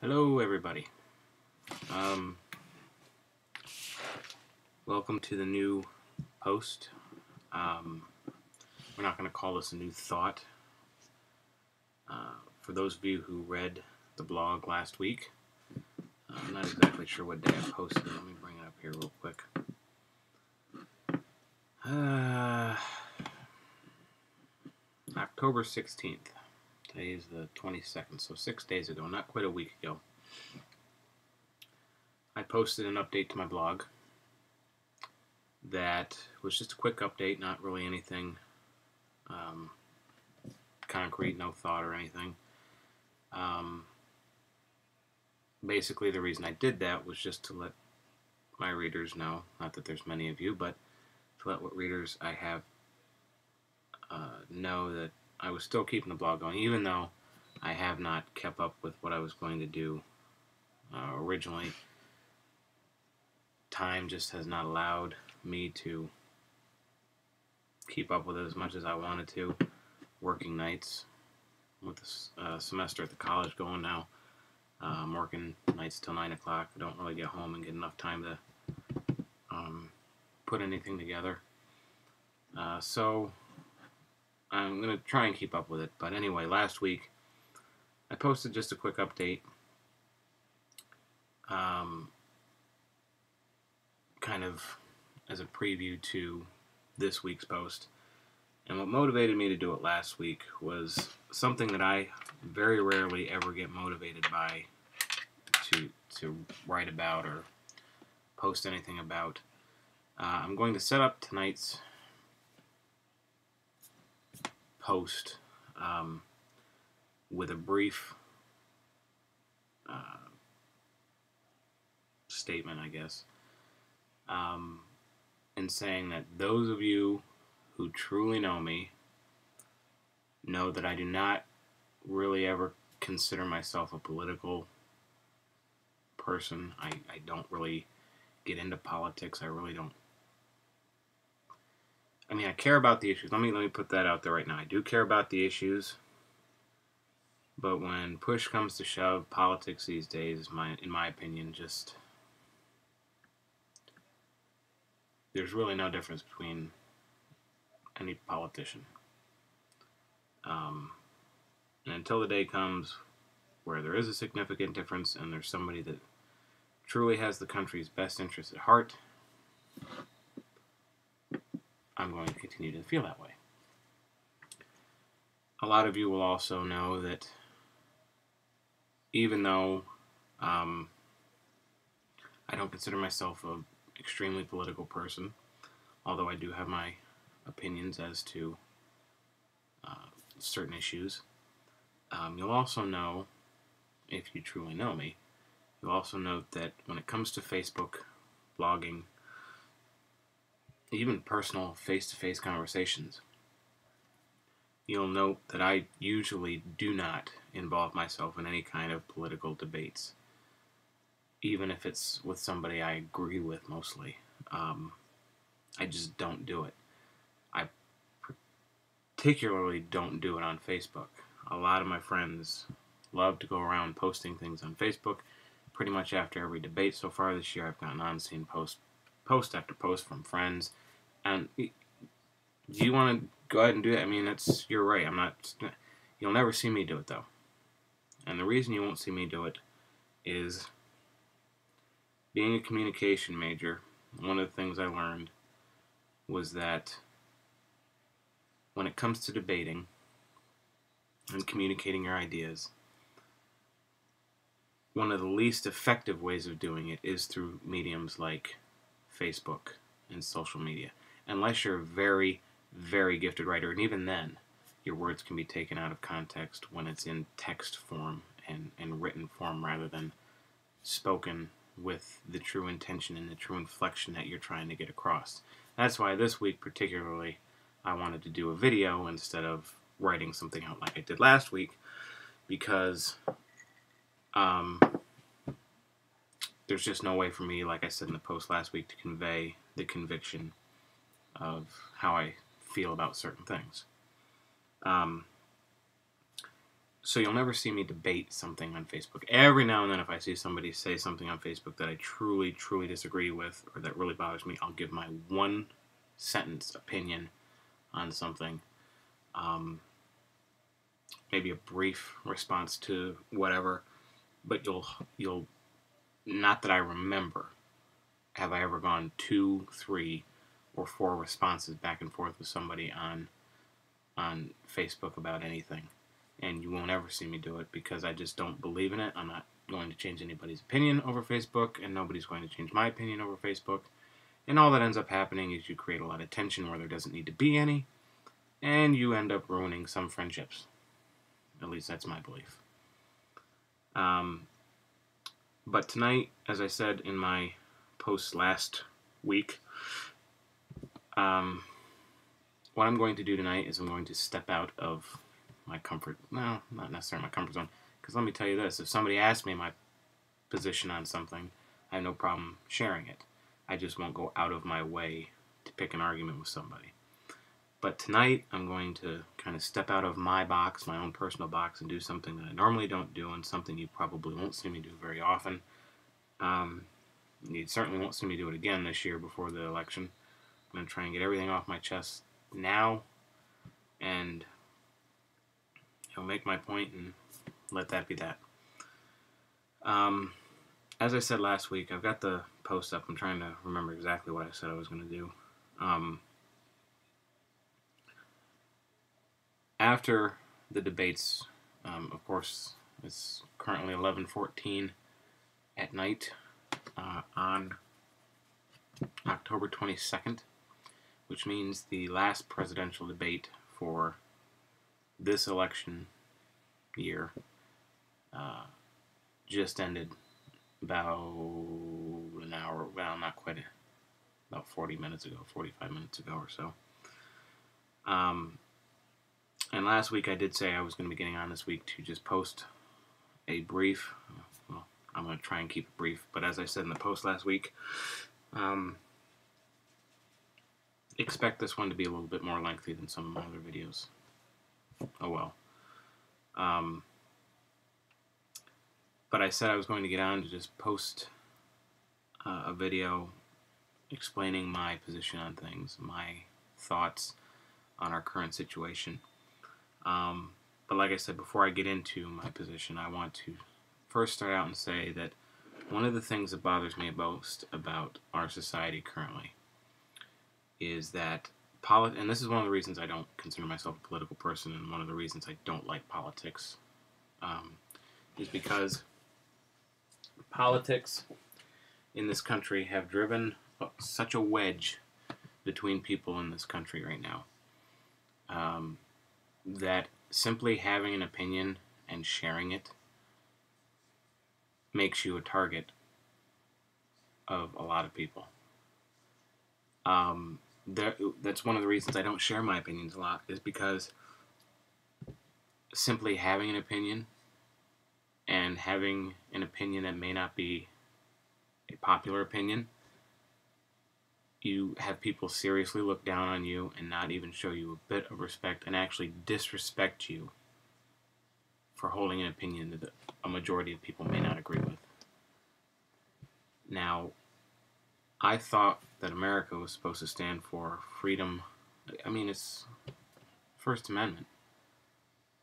Hello, everybody. Um, Welcome to the new post. We're not going to call this a new thought. For those of you who read the blog last week, I'm not exactly sure what day I posted. Let me bring it up here real quick. October 16th. Today is the 22nd, so 6 days ago, not quite a week ago, I posted an update to my blog that was just a quick update, not really anything concrete, no thought or anything. Basically, the reason I did that was just to let my readers know, not that there's many of you, but to let what readers I have know that I was still keeping the blog going, even though I have not kept up with what I was going to do originally. Time just has not allowed me to keep up with it as much as I wanted to. Working nights with the semester at the college going now. I'm working nights till 9 o'clock. I don't really get home and get enough time to put anything together. So I'm going to try and keep up with it. But anyway, last week I posted just a quick update. Kind of as a preview to this week's post. And what motivated me to do it last week was something that I very rarely ever get motivated by to write about or post anything about. I'm going to set up tonight's post with a brief statement, I guess, in saying that those of you who truly know me know that I do not really ever consider myself a political person. I don't really get into politics. I really don't. I mean, I care about the issues. Let me put that out there right now. I do care about the issues, but when push comes to shove, politics these days, in my opinion, just there's really no difference between any politician. And until the day comes where there is a significant difference and there's somebody that truly has the country's best interests at heart, I'm going to continue to feel that way. A lot of you will also know that even though I don't consider myself an extremely political person, although I do have my opinions as to certain issues, you'll also know, if you truly know me, you'll also note that when it comes to Facebook, blogging, even personal face-to-face conversations, you'll note that I usually do not involve myself in any kind of political debates, even if it's with somebody I agree with mostly. I just don't do it. I particularly don't do it on Facebook. A lot of my friends love to go around posting things on Facebook. Pretty much after every debate so far this year, I've gotten unseen post after post from friends. And do you want to go ahead and do that? I mean, you're right. You'll never see me do it, though. And the reason you won't see me do it is being a communication major, one of the things I learned was that when it comes to debating and communicating your ideas, one of the least effective ways of doing it is through mediums like Facebook and social media. Unless you're a very, very gifted writer, and even then, your words can be taken out of context when it's in text form and written form rather than spoken with the true intention and the true inflection that you're trying to get across. That's why this week particularly I wanted to do a video instead of writing something out like I did last week, because there's just no way for me, like I said in the post last week, to convey the conviction of how I feel about certain things. So you'll never see me debate something on Facebook. Every now and then, if I see somebody say something on Facebook that I truly, truly disagree with, or that really bothers me, I'll give my one sentence opinion on something. Maybe a brief response to whatever, but you'll not that I remember, have I ever gone 2, 3, or 4 responses back and forth with somebody on Facebook about anything. And you won't ever see me do it because I just don't believe in it. I'm not going to change anybody's opinion over Facebook, and nobody's going to change my opinion over Facebook. And all that ends up happening is you create a lot of tension where there doesn't need to be any, and you end up ruining some friendships. At least that's my belief. But tonight, as I said in my post last week, what I'm going to do tonight is I'm going to step out of my comfort, no, not necessarily my comfort zone, because let me tell you this, if somebody asks me my position on something, I have no problem sharing it. I just won't go out of my way to pick an argument with somebody. But tonight, I'm going to kind of step out of my box, my own personal box, and do something that I normally don't do, and something you probably won't see me do very often. You certainly won't see me do it again this year before the election. I'm going to try and get everything off my chest now, and make my point and let that be that. As I said last week, I've got the post up. I'm trying to remember exactly what I said I was going to do. After the debates, of course, it's currently 11:14 at night on October 22nd, which means the last presidential debate for this election year just ended about an hour, well, not quite, about 40 minutes ago, 45 minutes ago or so. And last week I did say I was going to be getting on this week to just post a brief, well, I'm going to try and keep it brief, but as I said in the post last week, expect this one to be a little bit more lengthy than some of my other videos. Oh well. But I said I was going to get on to just post a video explaining my position on things, my thoughts on our current situation. But like I said, before I get into my position, I want to first start out and say that one of the things that bothers me most about our society currently is that and this is one of the reasons I don't consider myself a political person, and one of the reasons I don't like politics, is because politics in this country have driven such a wedge between people in this country right now, that simply having an opinion and sharing it makes you a target of a lot of people. That's one of the reasons I don't share my opinions a lot, is because simply having an opinion, and having an opinion that may not be a popular opinion, you have people seriously look down on you and not even show you a bit of respect, and actually disrespect you for holding an opinion that a majority of people may not agree with. Now, I thought that America was supposed to stand for freedom. I mean, it's First Amendment,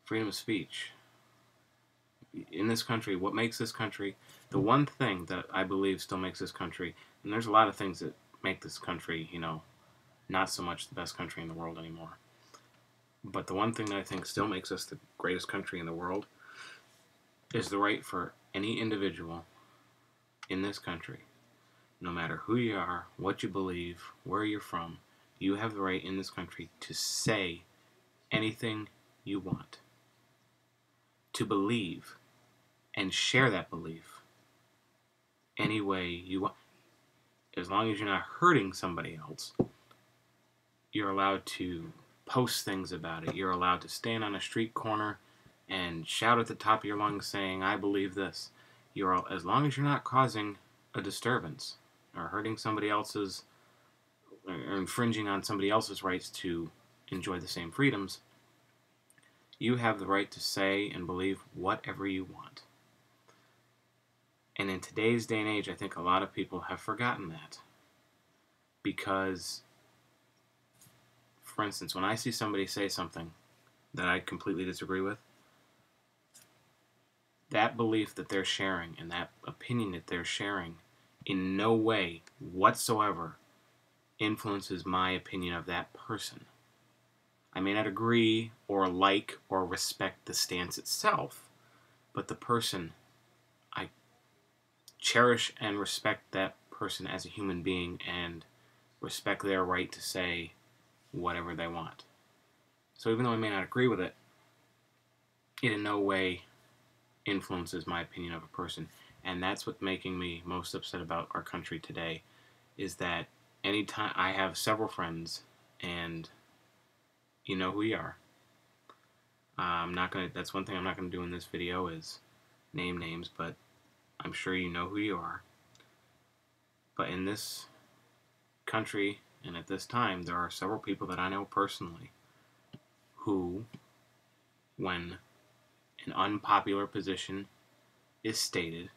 freedom of speech. In this country, what makes this country, the one thing that I believe still makes this country, and there's a lot of things that make this country, not so much the best country in the world anymore, but the one thing that I think still makes us the greatest country in the world is the right for any individual in this country, no matter who you are, what you believe, where you're from, you have the right in this country to say anything you want, to believe and share that belief any way you want. As long as you're not hurting somebody else, you're allowed to post things about it. You're allowed to stand on a street corner and shout at the top of your lungs saying, I believe this. As long as you're not causing a disturbance or hurting somebody else's, or infringing on somebody else's rights to enjoy the same freedoms, You have the right to say and believe whatever you want. And in today's day and age, I think a lot of people have forgotten that. Because, for instance, when I see somebody say something that I completely disagree with, that belief that they're sharing and that opinion that they're sharing in no way whatsoever influences my opinion of that person. I may not agree or like or respect the stance itself, but the person, I cherish and respect that person as a human being and respect their right to say whatever they want. So even though I may not agree with it, it in no way influences my opinion of a person. And that's what's making me most upset about our country today, is that anytime I have several friends, and you know who you are. That's one thing I'm not gonna do in this video is name names, but I'm sure you know who you are. But in this country and at this time, there are several people that I know personally who, when an unpopular position is stated,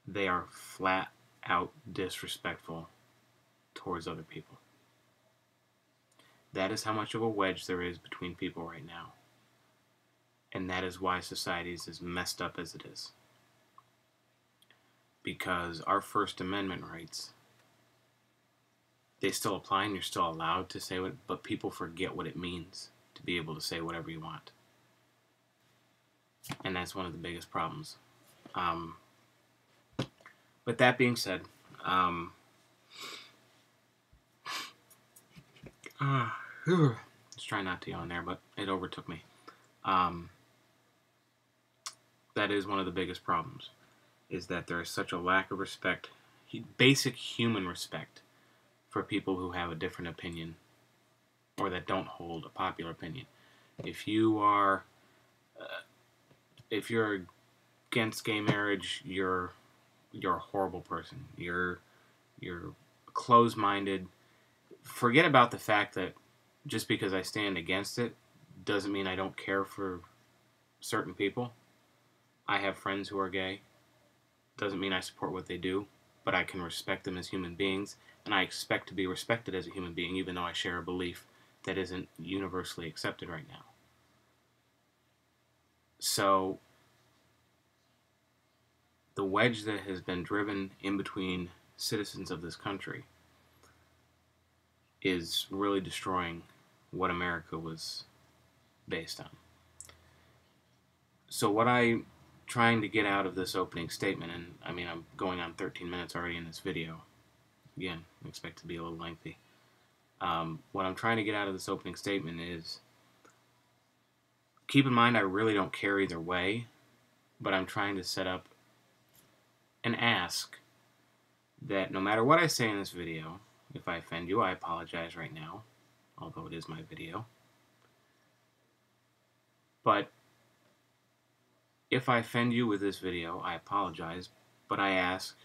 they are flat out disrespectful towards other people. That is how much of a wedge there is between people right now. And that is why society is as messed up as it is. Because our First Amendment rights, they still apply and you're still allowed to say what, but people forget what it means to be able to say whatever you want. And that's one of the biggest problems. But that being said, let's try not to yawn there, but it overtook me. That is one of the biggest problems, is that there is such a lack of respect, basic human respect, for people who have a different opinion or that don't hold a popular opinion. If you're against gay marriage, you're a horrible person. You're closed-minded. Forget about the fact that just because I stand against it doesn't mean I don't care for certain people. I have friends who are gay. Doesn't mean I support what they do, but I can respect them as human beings, and I expect to be respected as a human being, even though I share a belief that isn't universally accepted right now. So, the wedge that has been driven in between citizens of this country is really destroying what America was based on. So what I'm trying to get out of this opening statement, and I mean I'm going on 13 minutes already in this video, again, I expect it to be a little lengthy. What I'm trying to get out of this opening statement is, keep in mind I really don't care either way, but I'm trying to set up and ask that no matter what I say in this video, if I offend you, I apologize right now, although it is my video. But if I offend you with this video, I apologize, but I ask,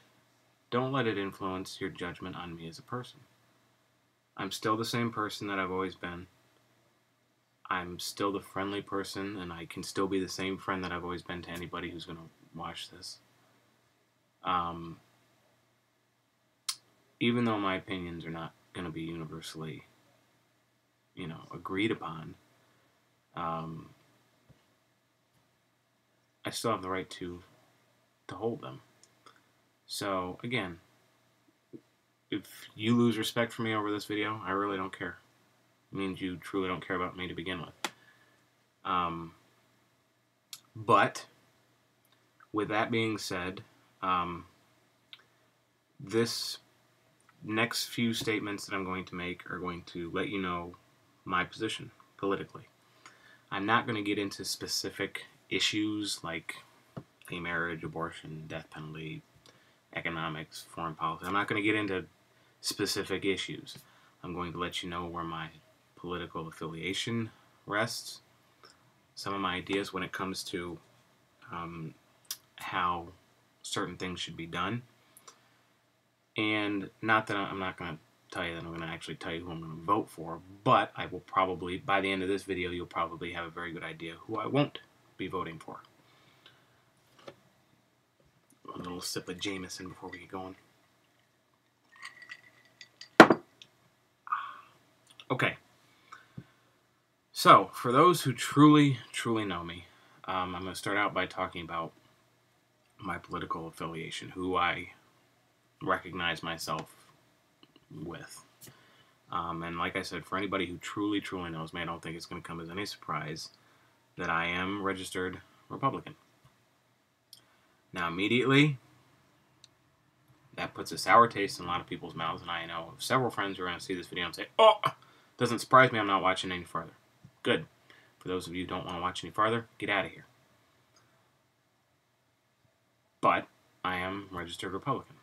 don't let it influence your judgment on me as a person. I'm still the same person that I've always been. I'm still the friendly person, and I can still be the same friend that I've always been to anybody who's going to watch this. Even though my opinions are not going to be universally, agreed upon, I still have the right to hold them. So, again, if you lose respect for me over this video, I really don't care. It means you truly don't care about me to begin with. But, with that being said, this next few statements that I'm going to make are going to let you know my position politically. I'm not going to get into specific issues like gay marriage, abortion, death penalty, economics, foreign policy. I'm not going to get into specific issues. I'm going to let you know where my political affiliation rests, some of my ideas when it comes to how certain things should be done. And not that I'm not going to tell you that I'm going to actually tell you who I'm going to vote for, but I will probably, by the end of this video, you'll probably have a very good idea who I won't be voting for. A little sip of Jameson before we get going. Okay. So, for those who truly know me, I'm going to start out by talking about my political affiliation, who I recognize myself with. And like I said, for anybody who truly knows me, I don't think it's going to come as any surprise that I am registered Republican. Now, immediately, that puts a sour taste in a lot of people's mouths, and I know of several friends who are going to see this video and say, oh, doesn't surprise me, I'm not watching any further. Good. For those of you who don't want to watch any farther, get out of here. But I am registered Republican.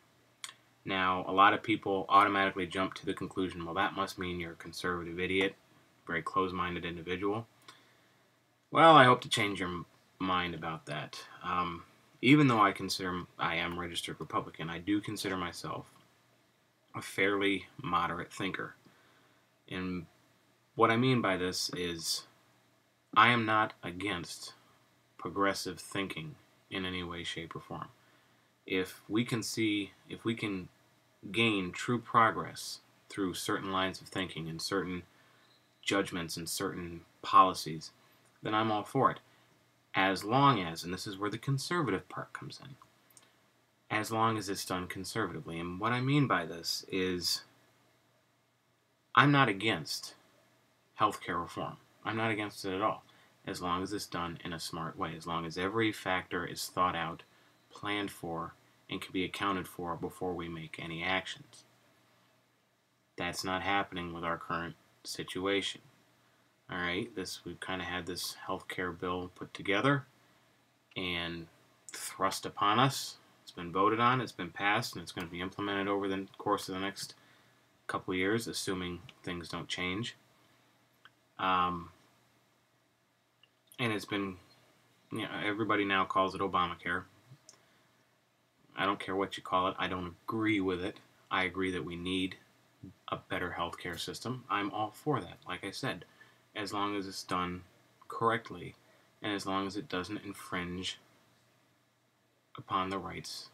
Now, a lot of people automatically jump to the conclusion, well, that must mean you're a conservative idiot, very close-minded individual. Well, I hope to change your mind about that. Even though I am registered Republican, I do consider myself a fairly moderate thinker. And what I mean by this is I am not against progressive thinking in any way, shape, or form. If we can gain true progress through certain lines of thinking and certain judgments and certain policies, then I'm all for it. As long as, and this is where the conservative part comes in, as long as it's done conservatively. And what I mean by this is I'm not against healthcare reform. I'm not against it at all, as long as it's done in a smart way, as long as every factor is thought out, planned for, and can be accounted for before we make any actions. That's not happening with our current situation. Alright, we've kind of had this healthcare bill put together and thrust upon us. It's been voted on, it's been passed, and it's going to be implemented over the course of the next couple of years, assuming things don't change. And it's been, everybody now calls it Obamacare. I don't care what you call it. I don't agree with it. I agree that we need a better healthcare system. I'm all for that, like I said, as long as it's done correctly and as long as it doesn't infringe upon the rights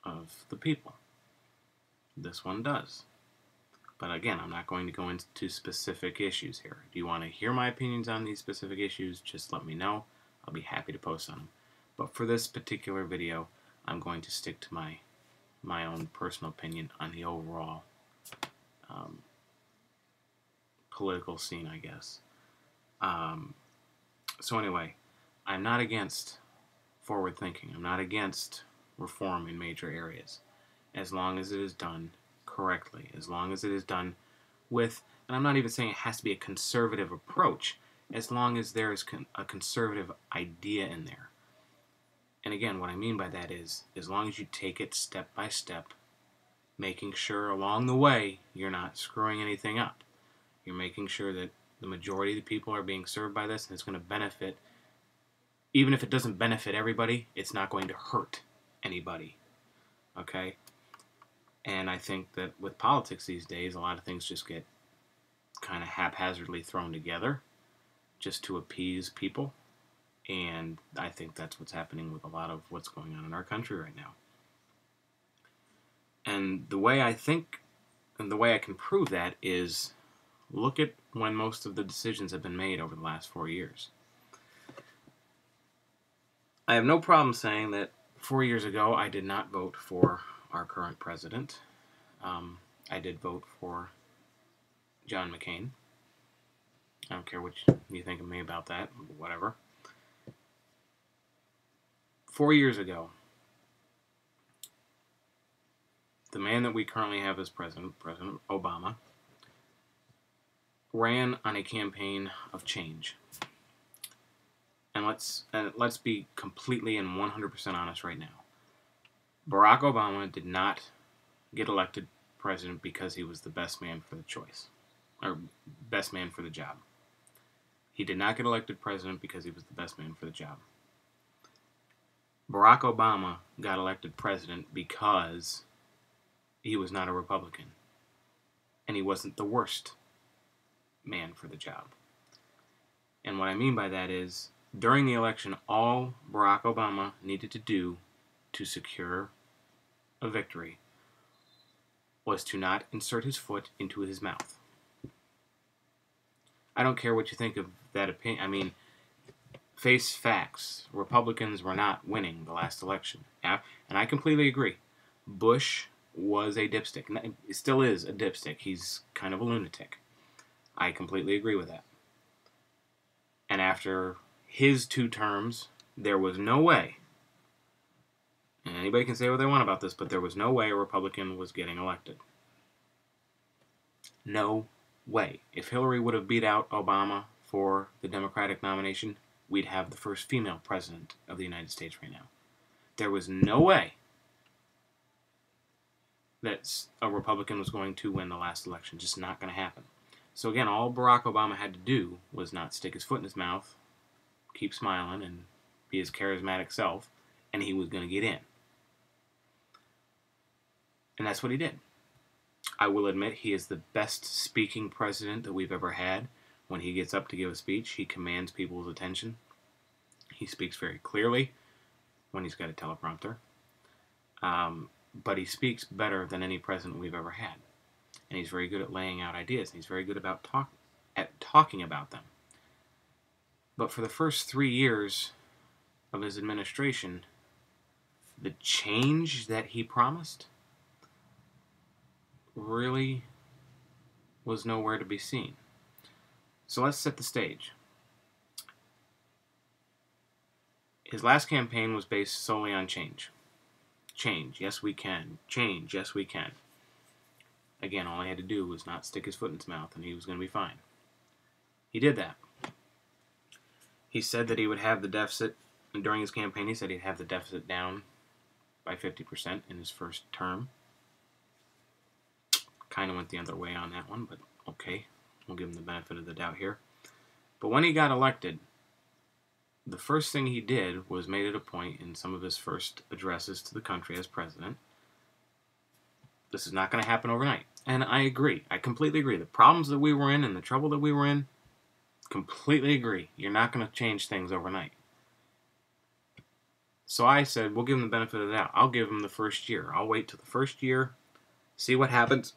of the people. This one does. But again, I'm not going to go into specific issues here. If you want to hear my opinions on these specific issues, just let me know. I'll be happy to post on them. But for this particular video, I'm going to stick to my own personal opinion on the overall political scene, I guess. So anyway, I'm not against forward thinking. I'm not against reform in major areas, as long as it is done correctly, as long as it is done with, and I'm not even saying it has to be a conservative approach, as long as there is a conservative idea in there. And again, what I mean by that is, as long as you take it step by step, making sure along the way you're not screwing anything up. You're making sure that the majority of the people are being served by this, and it's going to benefit. Even if it doesn't benefit everybody, it's not going to hurt anybody. Okay? And I think that with politics these days, a lot of things just get kind of haphazardly thrown together just to appease people. And I think that's what's happening with a lot of what's going on in our country right now. And the way I think, and the way I can prove that is, look at when most of the decisions have been made over the last 4 years. I have no problem saying that 4 years ago I did not vote for our current president. I did vote for John McCain. I don't care what you think of me about that, whatever. 4 years ago, the man that we currently have as president, President Obama, ran on a campaign of change. And let's be completely and 100% honest right now. Barack Obama did not get elected president because he was the best man for the choice, or best man for the job. He did not get elected president because he was the best man for the job. Barack Obama got elected president because he was not a Republican. and he wasn't the worst man for the job. And what I mean by that is, during the election, all Barack Obama needed to do to secure a victory was to not insert his foot into his mouth. I don't care what you think of that opinion. I mean, face facts. Republicans were not winning the last election. And I completely agree. Bush was a dipstick. He still is a dipstick. He's kind of a lunatic. I completely agree with that. And after his 2 terms, there was no way, and anybody can say what they want about this, but there was no way a Republican was getting elected. No way. If Hillary would have beat out Obama for the Democratic nomination, we'd have the first female president of the United States right now. There was no way that a Republican was going to win the last election. Just not going to happen. So again, all Barack Obama had to do was not stick his foot in his mouth, keep smiling, and be his charismatic self, and he was going to get in. And that's what he did. I will admit he is the best speaking president that we've ever had. When he gets up to give a speech, he commands people's attention. He speaks very clearly when he's got a teleprompter. But he speaks better than any president we've ever had. And he's very good at laying out ideas, and he's very good about talking about them. But for the first 3 years of his administration, the change that he promised really was nowhere to be seen. So let's set the stage. His last campaign was based solely on change. Change, yes we can. Change, yes we can. Again, all he had to do was not stick his foot in his mouth, and he was going to be fine. He did that. He said that he would have the deficit, and during his campaign he said he'd have the deficit down by 50% in his first term. Kind of went the other way on that one, but okay. We'll give him the benefit of the doubt here. But when he got elected, the first thing he did was made it a point in some of his first addresses to the country as president. This is not going to happen overnight. And I agree. I completely agree. The problems that we were in and the trouble that we were in, completely agree. You're not going to change things overnight. So I said, we'll give him the benefit of the doubt. I'll give him the first year. I'll wait till the first year, see what happens,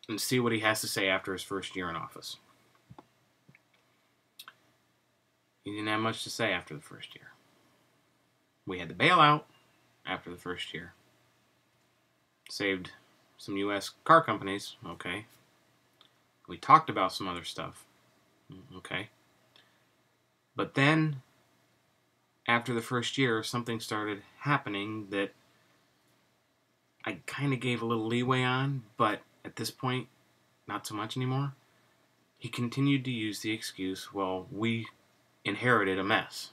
and see what he has to say after his first year in office. He didn't have much to say after the first year. We had the bailout after the first year. Saved some U.S. car companies, okay. We talked about some other stuff, okay. But then, after the first year, something started happening that I kind of gave a little leeway on, but at this point, not so much anymore. He continued to use the excuse, well, we inherited a mess.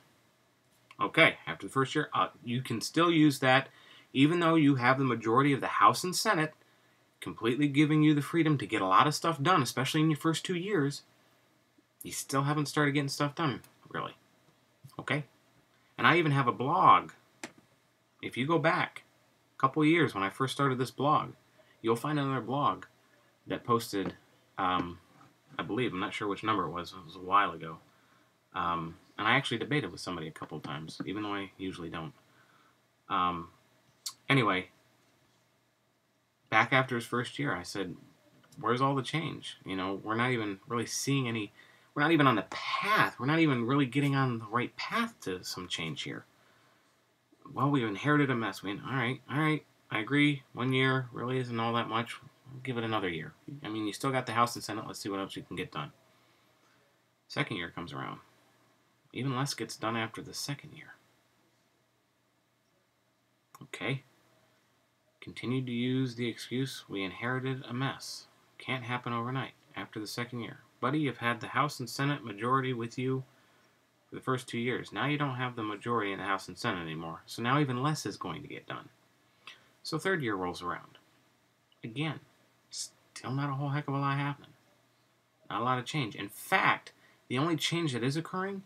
Okay, after the first year, you can still use that, even though you have the majority of the House and Senate completely giving you the freedom to get a lot of stuff done, especially in your first 2 years. You still haven't started getting stuff done, really. Okay? And I even have a blog. If you go back a couple of years when I first started this blog, you'll find another blog that posted, I believe, I'm not sure which number it was a while ago. And I actually debated with somebody a couple of times, even though I usually don't. Anyway, back after his first year, I said, where's all the change? You know, we're not even really seeing any, we're not even on the path. We're not even really getting on the right path to some change here. Well, we've inherited a mess. All right, I agree. 1 year really isn't all that much. I'll give it another year. I mean, you still got the House and Senate. Let's see what else you can get done. Second year comes around. Even less gets done after the second year. Okay. Continued to use the excuse, we inherited a mess. Can't happen overnight. After the second year. Buddy, you've had the House and Senate majority with you for the first 2 years. Now you don't have the majority in the House and Senate anymore. So now even less is going to get done. So third year rolls around. Again, still not a whole heck of a lot happening. Not a lot of change. In fact, the only change that is occurring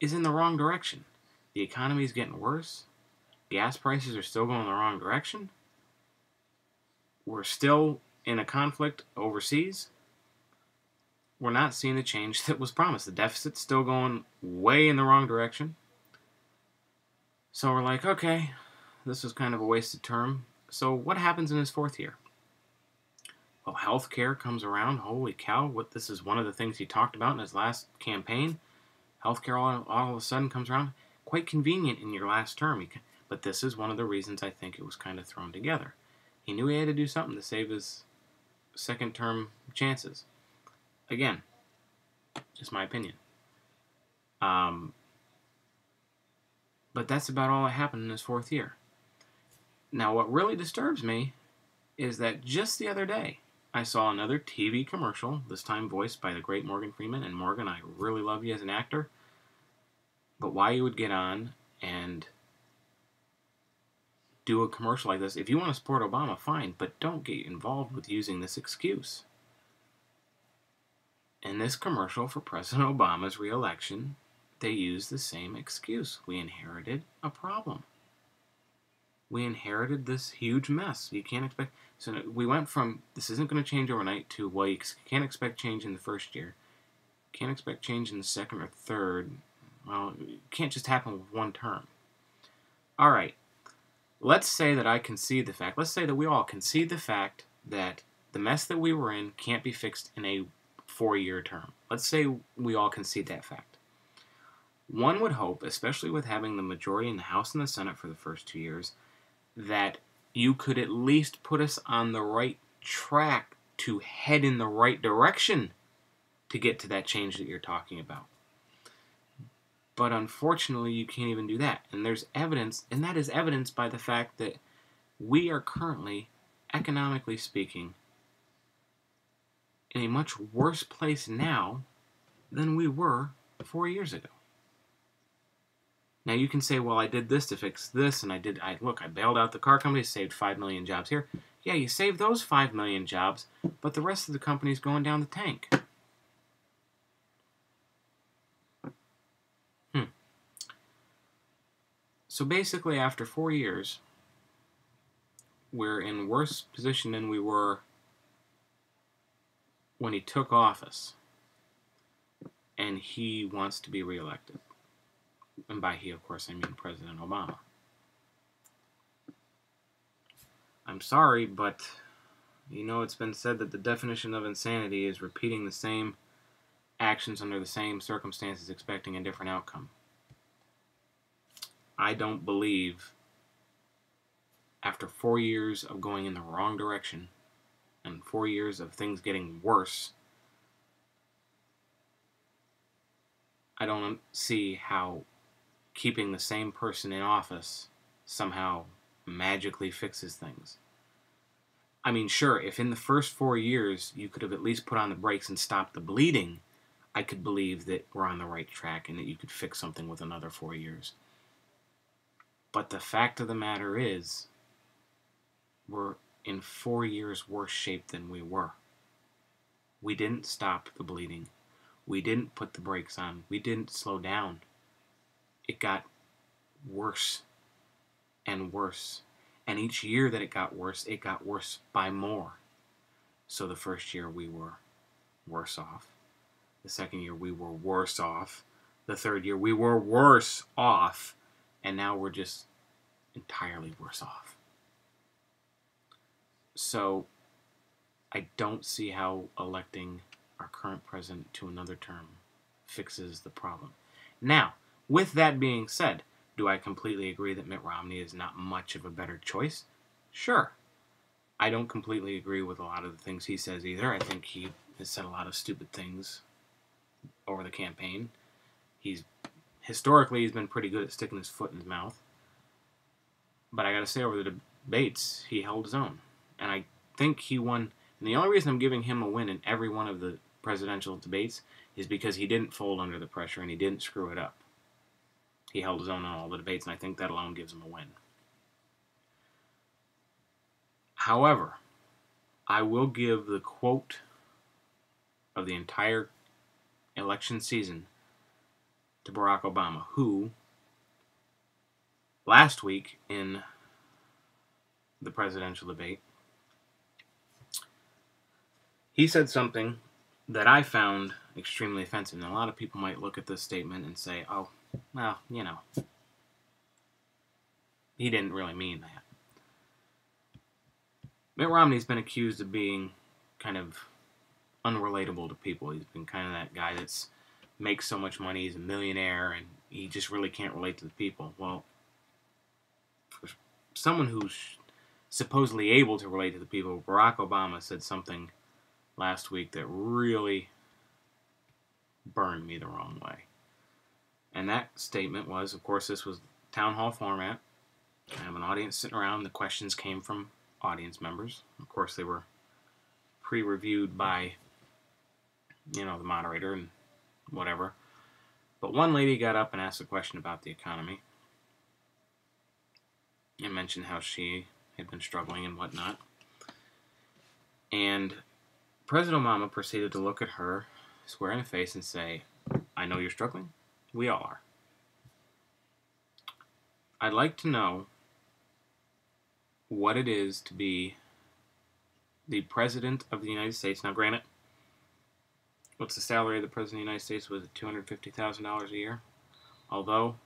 is in the wrong direction. The economy is getting worse. Gas prices are still going the wrong direction. We're still in a conflict overseas, we're not seeing the change that was promised. The deficit's still going way in the wrong direction. So we're like, okay, this was kind of a wasted term. So what happens in his fourth year? Well, healthcare comes around. Holy cow, this is one of the things he talked about in his last campaign. Healthcare all of a sudden comes around. Quite convenient in your last term. But this is one of the reasons I think it was kind of thrown together. He knew he had to do something to save his second term chances. Again, just my opinion. But that's about all that happened in his fourth year. Now, what really disturbs me is that just the other day, I saw another TV commercial, this time voiced by the great Morgan Freeman. And Morgan, I really love you as an actor. But why you would get on and do a commercial like this, if you want to support Obama, fine, but don't get involved with using this excuse. In this commercial for President Obama's re-election, they used the same excuse. We inherited a problem. We inherited this huge mess. You can't expect... So we went from, this isn't going to change overnight, to, well, you can't expect change in the first year. Can't expect change in the second or third. Well, it can't just happen with one term. All right. Let's say that I concede the fact. Let's say that we all concede the fact that the mess that we were in can't be fixed in a 4-year term. Let's say we all concede that fact. One would hope, especially with having the majority in the House and the Senate for the first 2 years, that you could at least put us on the right track to head in the right direction to get to that change that you're talking about. But unfortunately, you can't even do that. And there's evidence, and that is evidenced by the fact that we are currently, economically speaking, in a much worse place now than we were 4 years ago. Now you can say, well, I did this to fix this, and I bailed out the car company, saved 5 million jobs here. Yeah, you saved those 5 million jobs, but the rest of the company's going down the tank. So basically, after 4 years, we're in worse position than we were when he took office, and he wants to be reelected. And by he, of course, I mean President Obama. I'm sorry, but it's been said that the definition of insanity is repeating the same actions under the same circumstances expecting a different outcome. I don't believe, after 4 years of going in the wrong direction and 4 years of things getting worse, I don't see how keeping the same person in office somehow magically fixes things. I mean, sure, if in the first 4 years you could have at least put on the brakes and stopped the bleeding, I could believe that we're on the right track and that you could fix something with another 4 years. But the fact of the matter is, we're in 4 years worse shape than we were. We didn't stop the bleeding. We didn't put the brakes on. We didn't slow down. It got worse and worse. And each year that it got worse by more. So the first year we were worse off. The second year we were worse off. The third year we were worse off. And now we're just entirely worse off. So I don't see how electing our current president to another term fixes the problem. Now, with that being said, do I completely agree that Mitt Romney is not much of a better choice? Sure. I don't completely agree with a lot of the things he says either. I think he has said a lot of stupid things over the campaign. Historically, he's been pretty good at sticking his foot in his mouth. But I gotta say, over the debates, he held his own. And I think he won. And the only reason I'm giving him a win in every one of the presidential debates is because he didn't fold under the pressure and he didn't screw it up. He held his own on all the debates, and I think that alone gives him a win. However, I will give the quote of the entire election season to Barack Obama, who last week in the presidential debate he said something that I found extremely offensive. And a lot of people might look at this statement and say, oh, well, he didn't really mean that. Mitt Romney's been accused of being kind of unrelatable to people. He's been kind of that guy that's makes so much money, he's a millionaire, and he just really can't relate to the people. Well, for someone who's supposedly able to relate to the people, Barack Obama said something last week that really burned me the wrong way. And that statement was, of course, this was town hall format. I have an audience sitting around. The questions came from audience members. Of course, they were pre-reviewed by, the moderator and whatever. But one lady got up and asked a question about the economy and mentioned how she had been struggling and whatnot. And President Obama proceeded to look at her square in the face and say, I know you're struggling. We all are. I'd like to know what it is to be the President of the United States. Now, granted, what's the salary of the President of the United States? Was it $250,000 a year? Although,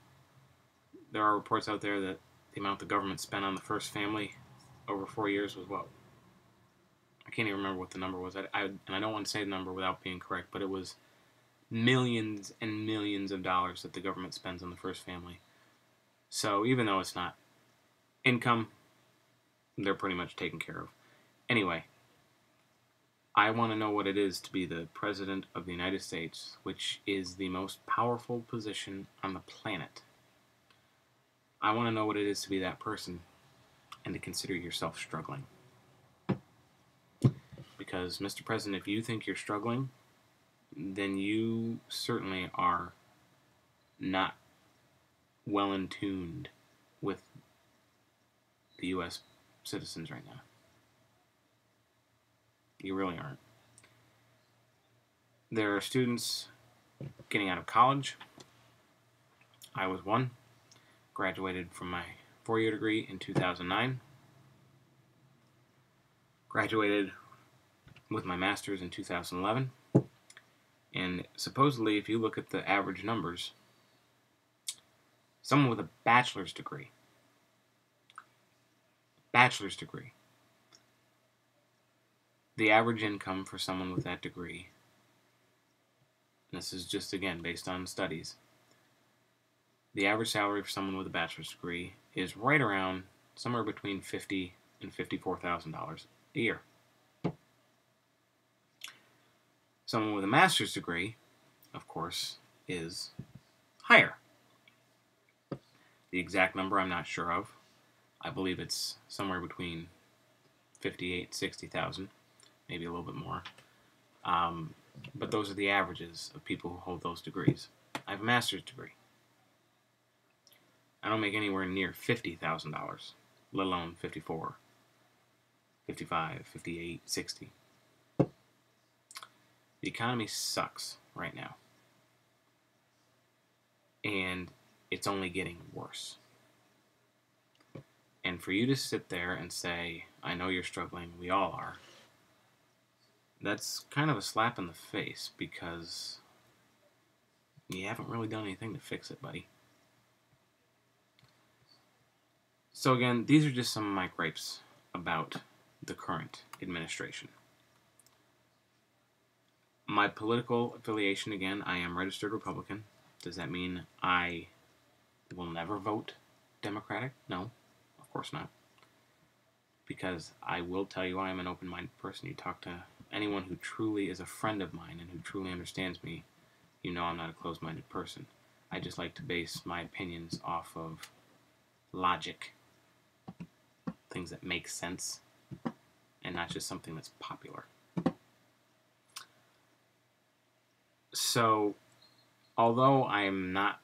there are reports out there that the amount the government spent on the first family over 4 years was what? I can't even remember what the number was. And I don't want to say the number without being correct, but it was millions and millions of dollars that the government spends on the first family. So even though it's not income, they're pretty much taken care of. Anyway, I want to know what it is to be the President of the United States, which is the most powerful position on the planet. I want to know what it is to be that person and to consider yourself struggling. Because, Mr. President, if you think you're struggling, then you certainly are not well in tuned with the U.S. citizens right now. You really aren't. There are students getting out of college. I was one. Graduated from my 4-year degree in 2009. Graduated with my master's in 2011. And supposedly, if you look at the average numbers, someone with a bachelor's degree, the average income for someone with that degree, and this is just, again, based on studies, the average salary for someone with a bachelor's degree is right around somewhere between $50,000 and $54,000 a year. Someone with a master's degree, of course, is higher. The exact number I'm not sure of. I believe it's somewhere between 58,000 and 60,000, maybe a little bit more. But those are the averages of people who hold those degrees. I have a master's degree. I don't make anywhere near $50,000, let alone 54, 55, 58, 60. The economy sucks right now. And it's only getting worse. And for you to sit there and say, I know you're struggling, we all are, that's kind of a slap in the face because you haven't really done anything to fix it, buddy. So again, these are just some of my gripes about the current administration. My political affiliation, again, I am registered Republican. Does that mean I will never vote Democratic? No, of course not. Because I will tell you I am an open-minded person. You talk to anyone who truly is a friend of mine and who truly understands me, you know I'm not a closed-minded person. I just like to base my opinions off of logic, things that make sense, and not just something that's popular. So, although I am not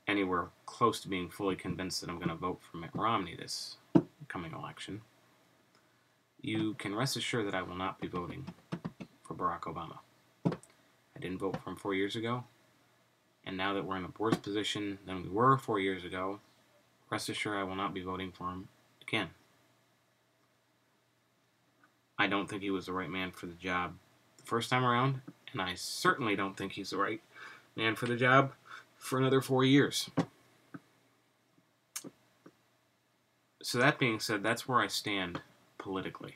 anywhere close to being fully convinced that I'm going to vote for Mitt Romney this coming election, you can rest assured that I will not be voting for Barack Obama. I didn't vote for him 4 years ago, and now that we're in a worse position than we were 4 years ago, rest assured I will not be voting for him again. I don't think he was the right man for the job the first time around, and I certainly don't think he's the right man for the job for another 4 years. So that being said, that's where I stand politically.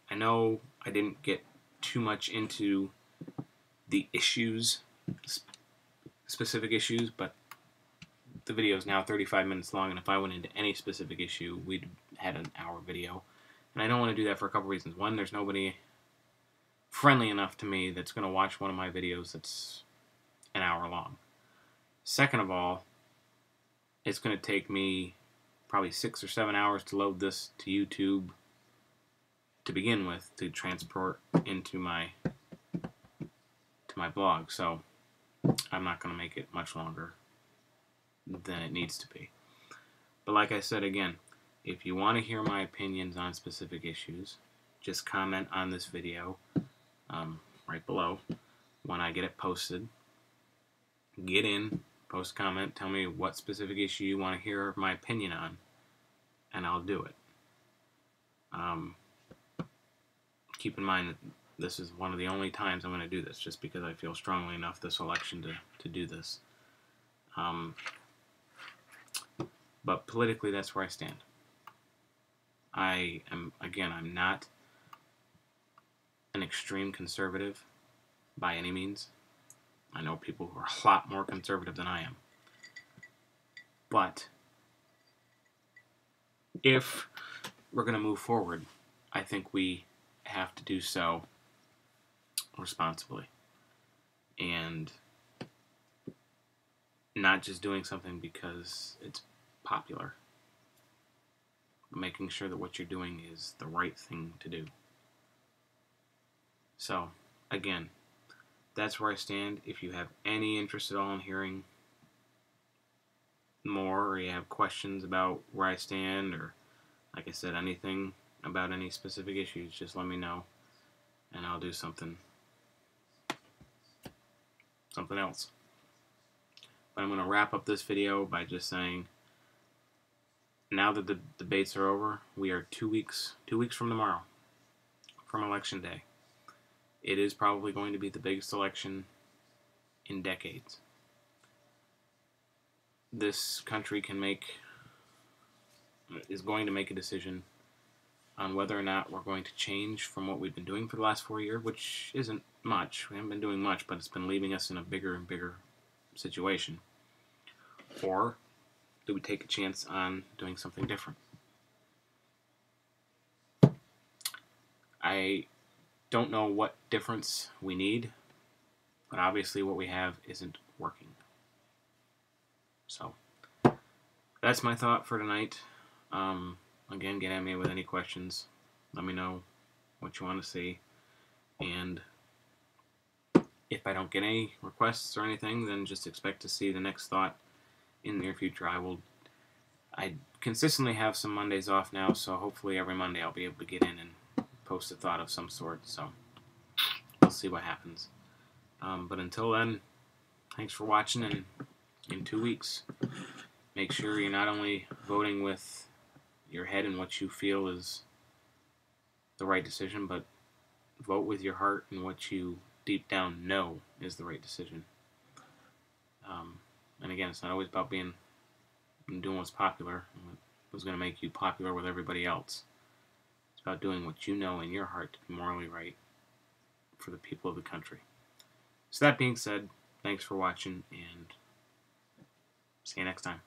I know I didn't get too much into the issues, specific issues, but the video is now 35 minutes long, and if I went into any specific issue, we'd had an hour video. And I don't want to do that for a couple reasons. One, there's nobody friendly enough to me that's going to watch one of my videos that's an hour long. Second of all, it's going to take me probably 6 or 7 hours to load this to YouTube to begin with, to transport into my blog. So I'm not going to make it much longer than it needs to be. But like I said again, if you want to hear my opinions on specific issues, just comment on this video right below when I get it posted. Get in, post a comment, tell me what specific issue you want to hear my opinion on, and I'll do it. Keep in mind that this is one of the only times I'm going to do this, just because I feel strongly enough this election to do this. But politically, that's where I stand. I'm not an extreme conservative by any means. I know people who are a lot more conservative than I am. But if we're going to move forward, I think we have to do so responsibly. And not just doing something because it's popular. Making sure that what you're doing is the right thing to do. So, again, that's where I stand. If you have any interest at all in hearing more, or you have questions about where I stand, or, like I said, anything about any specific issues, just let me know, and I'll do something else. But I'm going to wrap up this video by just saying, now that the debates are over, we are 2 weeks from tomorrow, from Election Day. It is probably going to be the biggest election in decades. This country is going to make a decision on whether or not we're going to change from what we've been doing for the last 4 years, which isn't much. We haven't been doing much, but it's been leaving us in a bigger and bigger situation. Or do we take a chance on doing something different? I don't know what difference we need, but obviously what we have isn't working. So that's my thought for tonight. Again, get at me with any questions. Let me know what you want to see. And if I don't get any requests or anything, then just expect to see the next thought in the near future. I consistently have some Mondays off now, so hopefully every Monday I'll be able to get in and post a thought of some sort. So we'll see what happens. But until then, thanks for watching, and in 2 weeks, make sure you're not only voting with your head and what you feel is the right decision, but vote with your heart and what you deep down know is the right decision. And again, it's not always about doing what's popular, what's going to make you popular with everybody else. It's about doing what you know in your heart to be morally right for the people of the country. So that being said, thanks for watching, and see you next time.